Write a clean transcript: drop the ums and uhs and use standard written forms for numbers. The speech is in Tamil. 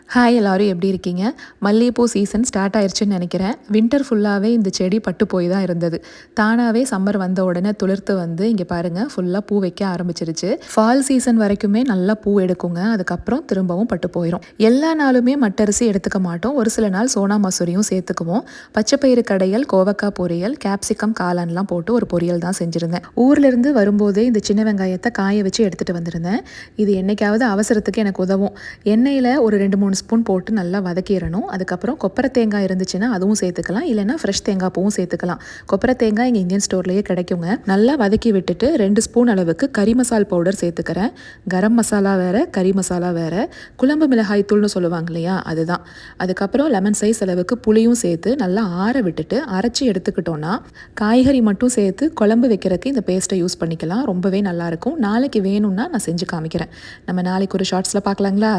ஹாய் எல்லாரும் எப்படி இருக்கீங்க? மல்லிகைப்பூ சீசன் ஸ்டார்ட் ஆயிருச்சுன்னு நினைக்கிறேன். வின்டர் ஃபுல்லாகவே இந்த செடி பட்டு போய் தான் இருந்தது. தானாகவே சம்மர் வந்த உடனே துளிர்த்து வந்து இங்கே பாருங்கள் ஃபுல்லாக பூ வைக்க ஆரம்பிச்சிருச்சு. ஃபால் சீசன் வரைக்குமே நல்லா பூ எடுக்குங்க. அதுக்கப்புறம் திரும்பவும் பட்டு போயிடும். எல்லா நாளுமே மட்டரிசி எடுத்துக்க மாட்டோம். ஒரு சில நாள் சோனா மசூரியும் சேர்த்துக்குவோம். பச்சைப்பயிறு கடையல், கோவக்காய் பொரியல், கேப்சிகம், காளான்லாம் போட்டு ஒரு பொரியல் தான் செஞ்சுருந்தேன். ஊர்லேருந்து வரும்போதே இந்த சின்ன வெங்காயத்தை காய வச்சு எடுத்துகிட்டு வந்திருந்தேன். இது என்னைக்காவது அவசரத்துக்கு எனக்கு உதவும். எண்ணெயில் ஒரு 2-3 ஸ்பூன் போட்டு நல்லா வதக்கிடணும். அதுக்கப்புறம் கொப்பரை தேங்காய் இருந்துச்சுன்னா அதுவும் சேர்த்துக்கலாம், இல்லைன்னா ஃப்ரெஷ் தேங்காய் பூவும் சேர்த்துக்கலாம். கொப்பரை தேங்காய் இங்கே இந்தியன் ஸ்டோர்லேயே கிடைக்குங்க. நல்லா வதக்கி விட்டுட்டு 2 ஸ்பூன் அளவுக்கு கறி மசால் பவுடர் சேர்த்துக்கிறேன். கரம் மசாலா வேறு, கறி மசாலா வேறு, குழம்பு மிளகாய் தூள்னு சொல்லுவாங்க இல்லையா, அதுதான். அதுக்கப்புறம் லெமன் சைஸ் அளவுக்கு புளியும் சேர்த்து நல்லா ஆற விட்டுட்டு அரைச்சி எடுத்துக்கிட்டோன்னா காய்கறி மட்டும் சேர்த்து குழம்பு வைக்கிறதுக்கு இந்த பேஸ்ட்டை யூஸ் பண்ணிக்கலாம். ரொம்பவே நல்லாயிருக்கும். நாளைக்கு வேணும்னா நான் செஞ்சு காமிக்கிறேன். நம்ம நாளைக்கு ஒரு ஷார்ட்ஸில் பார்க்கலாங்களா?